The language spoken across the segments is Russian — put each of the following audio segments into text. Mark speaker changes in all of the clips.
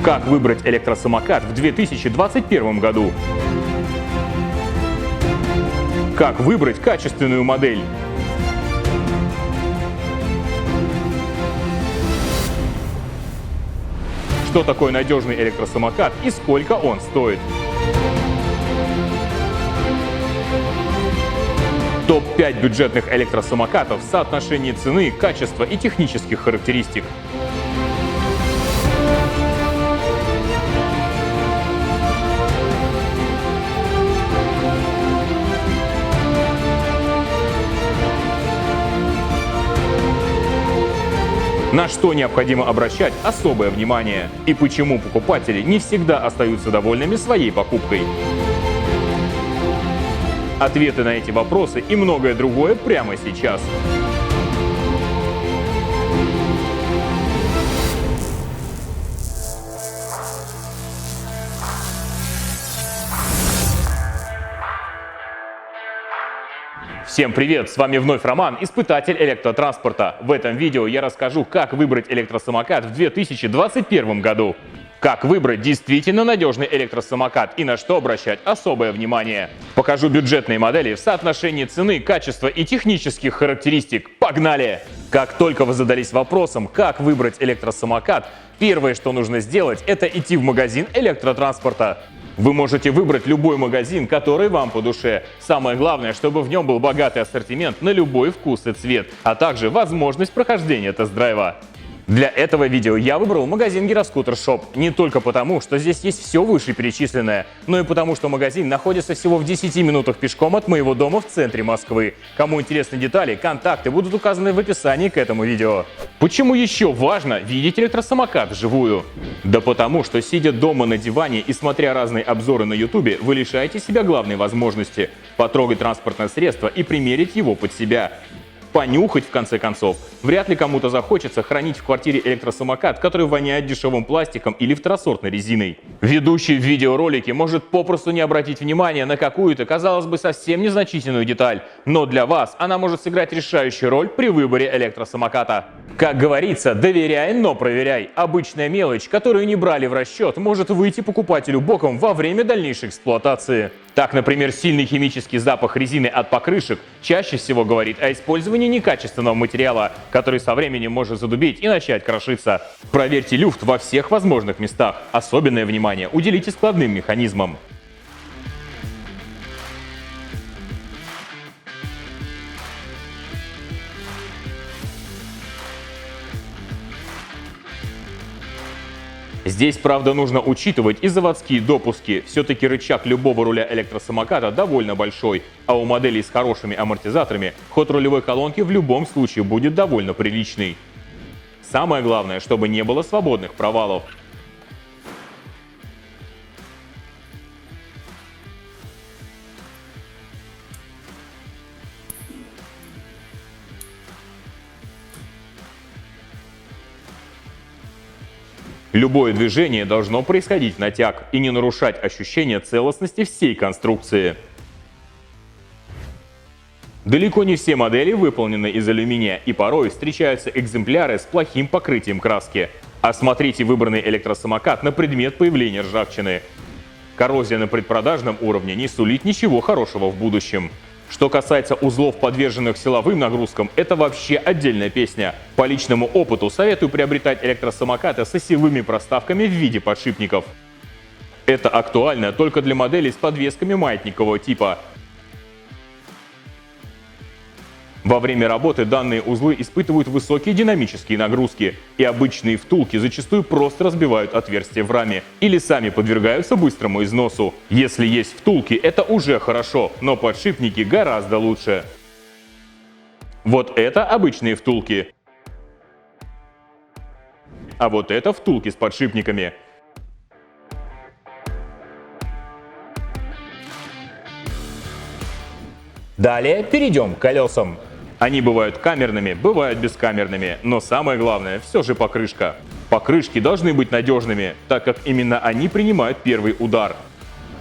Speaker 1: Как выбрать электросамокат в 2021 году? Как выбрать качественную модель? Что такое надежный электросамокат и сколько он стоит? Топ-5 бюджетных электросамокатов в соотношении цены, качества и технических характеристик. На что необходимо обращать особое внимание? И почему покупатели не всегда остаются довольными своей покупкой? Ответы на эти вопросы и многое другое прямо сейчас. Всем привет! С вами вновь Роман, испытатель электротранспорта. В этом видео я расскажу, как выбрать электросамокат в 2021 году. Как выбрать действительно надежный электросамокат и на что обращать особое внимание. Покажу бюджетные модели в соотношении цены, качества и технических характеристик. Погнали! Как только вы задались вопросом, как выбрать электросамокат, первое, что нужно сделать, это идти в магазин электротранспорта. Вы можете выбрать любой магазин, который вам по душе. Самое главное, чтобы в нем был богатый ассортимент на любой вкус и цвет, а также возможность прохождения тест-драйва. Для этого видео я выбрал магазин Гироскутер Шоп. Не только потому, что здесь есть все вышеперечисленное, но и потому, что магазин находится всего в 10 минутах пешком от моего дома в центре Москвы. Кому интересны детали, контакты будут указаны в описании к этому видео. Почему еще важно видеть электросамокат вживую? Да потому, что сидя дома на диване и смотря разные обзоры на ютубе, вы лишаете себя главной возможности потрогать транспортное средство и примерить его под себя. Понюхать, в конце концов. Вряд ли кому-то захочется хранить в квартире электросамокат, который воняет дешевым пластиком или второсортной резиной. Ведущий в видеоролике может попросту не обратить внимания на какую-то, казалось бы, совсем незначительную деталь, но для вас она может сыграть решающую роль при выборе электросамоката. Как говорится, доверяй, но проверяй. Обычная мелочь, которую не брали в расчет, может выйти покупателю боком во время дальнейшей эксплуатации. Так, например, сильный химический запах резины от покрышек чаще всего говорит о использовании некачественного материала, который со временем может задубеть и начать крошиться. Проверьте люфт во всех возможных местах. Особенное внимание уделите складным механизмам. Здесь, правда, нужно учитывать и заводские допуски. Все-таки рычаг любого руля электросамоката довольно большой, а у моделей с хорошими амортизаторами ход рулевой колонки в любом случае будет довольно приличный. Самое главное, чтобы не было свободных провалов. Любое движение должно происходить натяг и не нарушать ощущение целостности всей конструкции. Далеко не все модели выполнены из алюминия, и порой встречаются экземпляры с плохим покрытием краски. Осмотрите выбранный электросамокат на предмет появления ржавчины. Коррозия на предпродажном уровне не сулит ничего хорошего в будущем. Что касается узлов, подверженных силовым нагрузкам, это вообще отдельная песня. По личному опыту советую приобретать электросамокаты с осевыми проставками в виде подшипников. Это актуально только для моделей с подвесками маятникового типа. Во время работы данные узлы испытывают высокие динамические нагрузки, и обычные втулки зачастую просто разбивают отверстия в раме или сами подвергаются быстрому износу. Если есть втулки, это уже хорошо, но подшипники гораздо лучше. Вот это обычные втулки. А вот это втулки с подшипниками. Далее перейдем к колесам. Они бывают камерными, бывают бескамерными, но самое главное все же покрышка. Покрышки должны быть надежными, так как именно они принимают первый удар.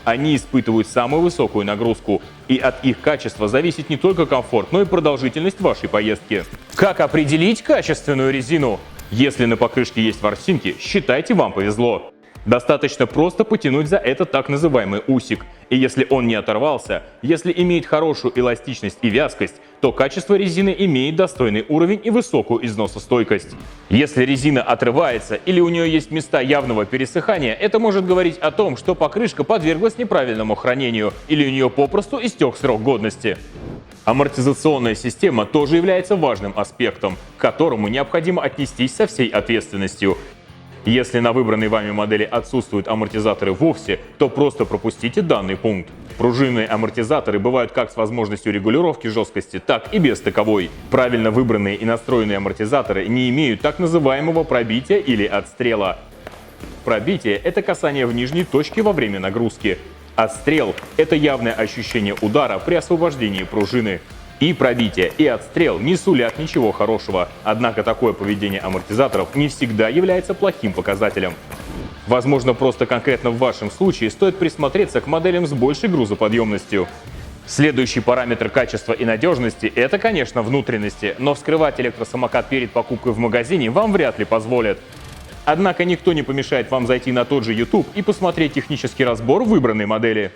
Speaker 1: Они испытывают самую высокую нагрузку, и от их качества зависит не только комфорт, но и продолжительность вашей поездки. Как определить качественную резину? Если на покрышке есть ворсинки, считайте, вам повезло. Достаточно просто потянуть за этот так называемый усик. И если он не оторвался, если имеет хорошую эластичность и вязкость, то качество резины имеет достойный уровень и высокую износостойкость. Если резина отрывается или у нее есть места явного пересыхания, это может говорить о том, что покрышка подверглась неправильному хранению или у нее попросту истек срок годности. Амортизационная система тоже является важным аспектом, к которому необходимо отнестись со всей ответственностью. Если на выбранной вами модели отсутствуют амортизаторы вовсе, то просто пропустите данный пункт. Пружинные амортизаторы бывают как с возможностью регулировки жесткости, так и без таковой. Правильно выбранные и настроенные амортизаторы не имеют так называемого пробития или отстрела. Пробитие – это касание в нижней точке во время нагрузки. Отстрел – это явное ощущение удара при освобождении пружины. И пробитие, и отстрел не сулят ничего хорошего, однако такое поведение амортизаторов не всегда является плохим показателем. Возможно, просто конкретно в вашем случае стоит присмотреться к моделям с большей грузоподъемностью. Следующий параметр качества и надежности – это, конечно, внутренности, но вскрывать электросамокат перед покупкой в магазине вам вряд ли позволят. Однако никто не помешает вам зайти на тот же YouTube и посмотреть технический разбор выбранной модели.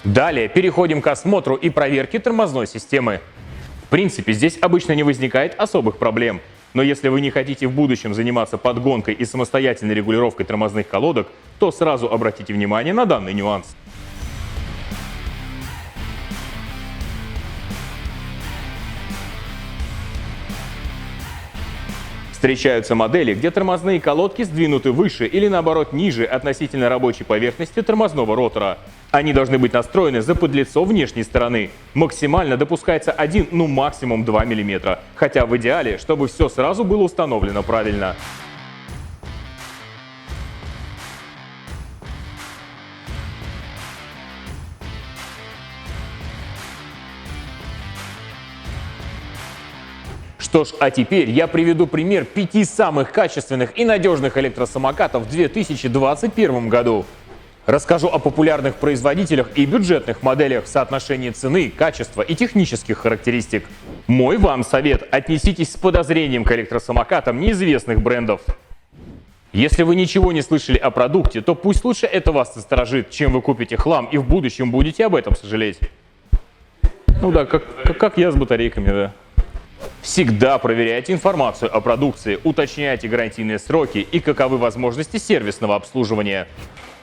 Speaker 1: Далее переходим к осмотру и проверке тормозной системы. В принципе, здесь обычно не возникает особых проблем. Но если вы не хотите в будущем заниматься подгонкой и самостоятельной регулировкой тормозных колодок, то сразу обратите внимание на данный нюанс. Встречаются модели, где тормозные колодки сдвинуты выше или наоборот ниже относительно рабочей поверхности тормозного ротора. Они должны быть настроены заподлицо внешней стороны. Максимально допускается 1, ну максимум 2 мм, хотя в идеале, чтобы все сразу было установлено правильно. Что ж, а теперь я приведу пример 5 самых качественных и надежных электросамокатов в 2021 году. Расскажу о популярных производителях и бюджетных моделях в соотношении цены, качества и технических характеристик. Мой вам совет – отнеситесь с подозрением к электросамокатам неизвестных брендов. Если вы ничего не слышали о продукте, то пусть лучше это вас насторожит, чем вы купите хлам и в будущем будете об этом сожалеть. Ну да, как я с батарейками, да. Всегда проверяйте информацию о продукции, уточняйте гарантийные сроки и каковы возможности сервисного обслуживания.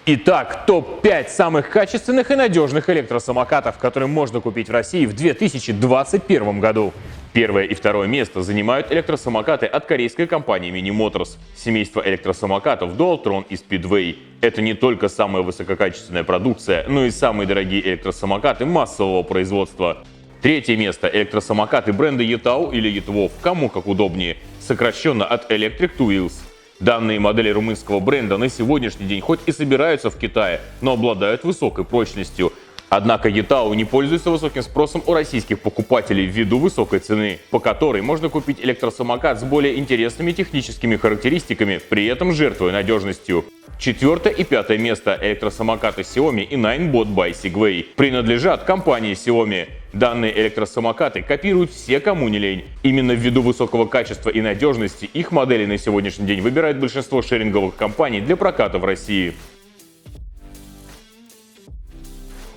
Speaker 1: Итак, топ-5 самых качественных и надежных электросамокатов, которые можно купить в России в 2021 году. Первое и второе место занимают электросамокаты от корейской компании Mini Motors. Семейство электросамокатов Dualtron и Speedway. Это не только самая высококачественная продукция, но и самые дорогие электросамокаты массового производства. Третье место – электросамокаты бренда Yutau или Yutwov, кому как удобнее, сокращенно от Electric Two Wheels. Данные модели румынского бренда на сегодняшний день хоть и собираются в Китае, но обладают высокой прочностью. Однако Yutau не пользуется высоким спросом у российских покупателей ввиду высокой цены, по которой можно купить электросамокат с более интересными техническими характеристиками, при этом жертвуя надежностью. Четвертое и пятое место – электросамокаты Xiaomi и Ninebot by Segway принадлежат компании Xiaomi. Данные электросамокаты копируют все, кому не лень. Именно ввиду высокого качества и надежности их модели на сегодняшний день выбирает большинство шеринговых компаний для проката в России.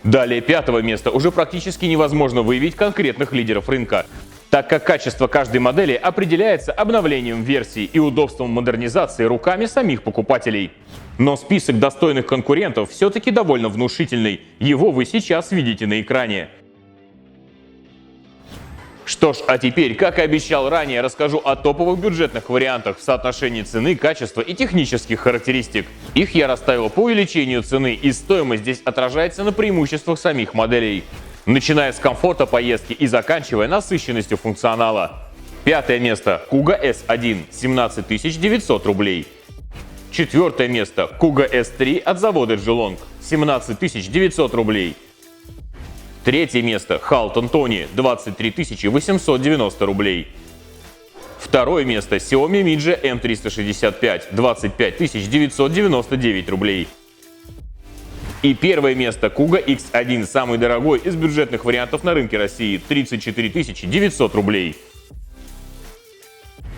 Speaker 1: Далее пятого места уже практически невозможно выявить конкретных лидеров рынка, так как качество каждой модели определяется обновлением версий и удобством модернизации руками самих покупателей. Но список достойных конкурентов все-таки довольно внушительный, его вы сейчас видите на экране. Что ж, а теперь, как и обещал ранее, расскажу о топовых бюджетных вариантах в соотношении цены, качества и технических характеристик. Их я расставил по увеличению цены, и стоимость здесь отражается на преимуществах самих моделей, начиная с комфорта поездки и заканчивая насыщенностью функционала. Пятое место – Kuga S1 – 17 900 рублей. Четвертое место – Kuga S3 от завода Geelong – 17 900 рублей. Третье место – Halton Tony – 23 890 рублей. Второе место – Xiaomi Midge M365 – 25 999 рублей. И первое место Kuga X1, самый дорогой из бюджетных вариантов на рынке России, 34 900 рублей.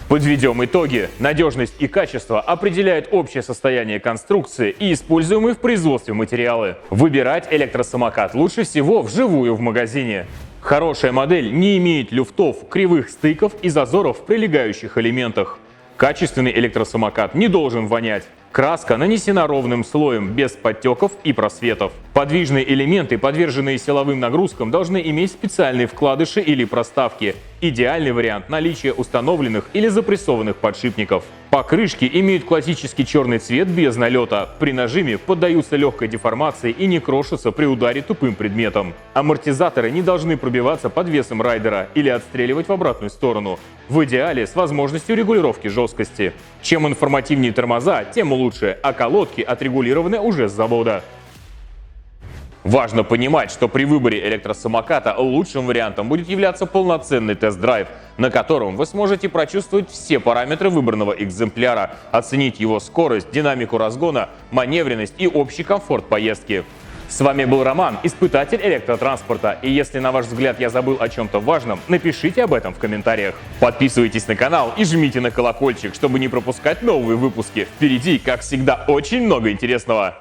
Speaker 1: Подведем итоги. Надежность и качество определяют общее состояние конструкции и используемые в производстве материалы. Выбирать электросамокат лучше всего вживую в магазине. Хорошая модель не имеет люфтов, кривых стыков и зазоров в прилегающих элементах. Качественный электросамокат не должен вонять. Краска нанесена ровным слоем, без подтеков и просветов. Подвижные элементы, подверженные силовым нагрузкам, должны иметь специальные вкладыши или проставки. Идеальный вариант – наличие установленных или запрессованных подшипников. Покрышки имеют классический черный цвет без налета. При нажиме поддаются легкой деформации и не крошатся при ударе тупым предметом. Амортизаторы не должны пробиваться под весом райдера или отстреливать в обратную сторону. В идеале с возможностью регулировки жесткости. Чем информативнее тормоза, тем лучше, а колодки отрегулированы уже с завода. Важно понимать, что при выборе электросамоката лучшим вариантом будет являться полноценный тест-драйв, на котором вы сможете прочувствовать все параметры выбранного экземпляра, оценить его скорость, динамику разгона, маневренность и общий комфорт поездки. С вами был Роман, испытатель электротранспорта, и если на ваш взгляд я забыл о чем-то важном, напишите об этом в комментариях. Подписывайтесь на канал и жмите на колокольчик, чтобы не пропускать новые выпуски. Впереди, как всегда, очень много интересного.